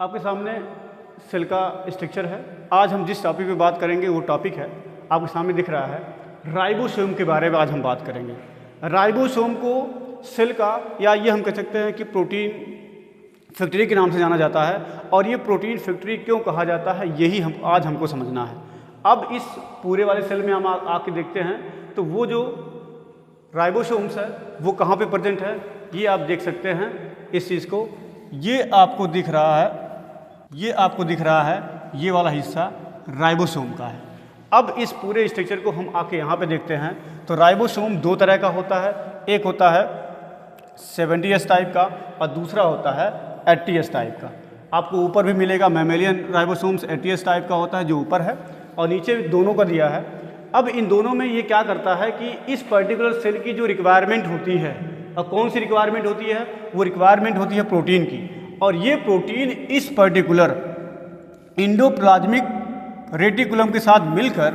आपके सामने सेल का स्ट्रक्चर है। आज हम जिस टॉपिक पे बात करेंगे वो टॉपिक है, आपके सामने दिख रहा है, राइबोसोम के बारे में आज हम बात करेंगे। राइबोसोम को सेल का, या ये हम कह सकते हैं कि प्रोटीन फैक्ट्री के नाम से जाना जाता है। और ये प्रोटीन फैक्ट्री क्यों कहा जाता है, यही आज हमको समझना है। अब इस पूरे वाले सेल में हम आके देखते हैं तो वो जो राइबोसोम्स है वो कहाँ पे प्रेजेंट है, ये आप देख सकते हैं इस चीज़ को। ये आपको दिख रहा है, ये आपको दिख रहा है, ये वाला हिस्सा राइबोसोम का है। अब इस पूरे स्ट्रक्चर को हम आके यहाँ पे देखते हैं तो राइबोसोम दो तरह का होता है। एक होता है 70S टाइप का और दूसरा होता है 80S टाइप का। आपको ऊपर भी मिलेगा मैमेलियन राइबोसोम्स 80S टाइप का होता है जो ऊपर है, और नीचे दोनों का दिया है। अब इन दोनों में ये क्या करता है कि इस पर्टिकुलर सेल की जो रिक्वायरमेंट होती है, और कौन सी रिक्वायरमेंट होती है, वो रिक्वायरमेंट होती है प्रोटीन की। और ये प्रोटीन इस पर्टिकुलर इंडोप्लाज्मिक रेटिकुलम के साथ मिलकर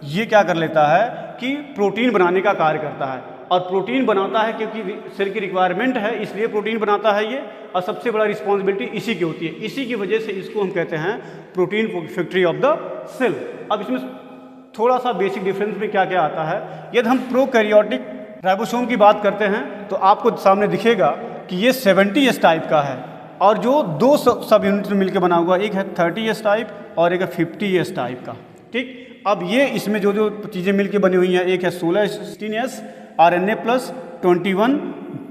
ये क्या कर लेता है कि प्रोटीन बनाने का कार्य करता है। और प्रोटीन बनाता है क्योंकि सेल की रिक्वायरमेंट है, इसलिए प्रोटीन बनाता है ये। और सबसे बड़ा रिस्पॉन्सिबिलिटी इसी की होती है। इसी की वजह से इसको हम कहते हैं protein factory of the cell. अब इसमें थोड़ा सा बेसिक डिफरेंस में क्या क्या आता है। यदि हम प्रोकैरियोटिक राइबोसोम की बात करते हैं तो आपको सामने दिखेगा कि ये 70S टाइप का है, और जो दो सब यूनिट में मिलकर बना हुआ, एक है 30S टाइप और एक है 50S टाइप का। ठीक, अब ये इसमें जो जो चीज़ें मिलकर बनी हुई हैं, एक है 16S RNA प्लस 21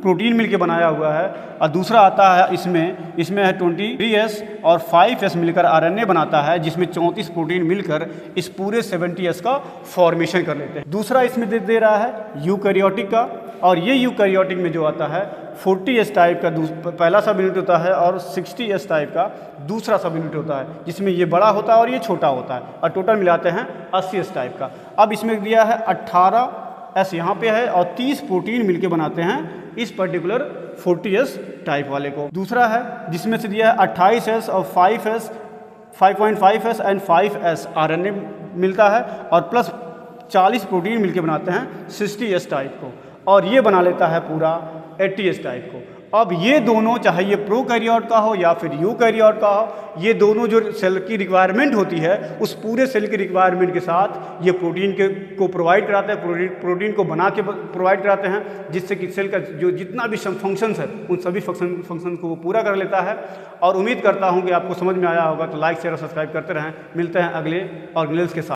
प्रोटीन मिलके बनाया हुआ है, और दूसरा आता है इसमें है 23S और 5S मिलकर RNA बनाता है, जिसमें 34 प्रोटीन मिलकर इस पूरे 70S का फॉर्मेशन कर लेते हैं। दूसरा इसमें दे रहा है यूकैरियोटिक का, और ये यूकैरियोटिक में जो आता है 40S टाइप का पहला सब यूनिट होता है, और 60S टाइप का दूसरा सब यूनिट होता है, जिसमें ये बड़ा होता है और ये छोटा होता है, और टोटल मिलाते हैं 80S टाइप का। अब इसमें दिया है 18S यहाँ पे है, और 30 प्रोटीन मिलके बनाते हैं इस पर्टिकुलर 40S टाइप वाले को। दूसरा है जिसमें से दिया है 28S और 5.5S एंड 5S RNA मिलता है, और प्लस 40 प्रोटीन मिलके बनाते हैं 60S टाइप को, और ये बना लेता है पूरा 80S टाइप को। अब ये दोनों, चाहे ये प्रोकैरियोट का हो या फिर यूकैरियोट का हो, ये दोनों जो सेल की रिक्वायरमेंट होती है, उस पूरे सेल की रिक्वायरमेंट के साथ ये प्रोटीन को प्रोवाइड कराते हैं, प्रोटीन को बना के प्रोवाइड कराते हैं, जिससे कि सेल का जो जितना भी फंक्शंस है उन सभी फंक्शन को वो पूरा कर लेता है। और उम्मीद करता हूँ कि आपको समझ में आया होगा। तो लाइक शेयर और सब्सक्राइब करते रहें। मिलते हैं अगले ऑर्गेनेल्स के साथ।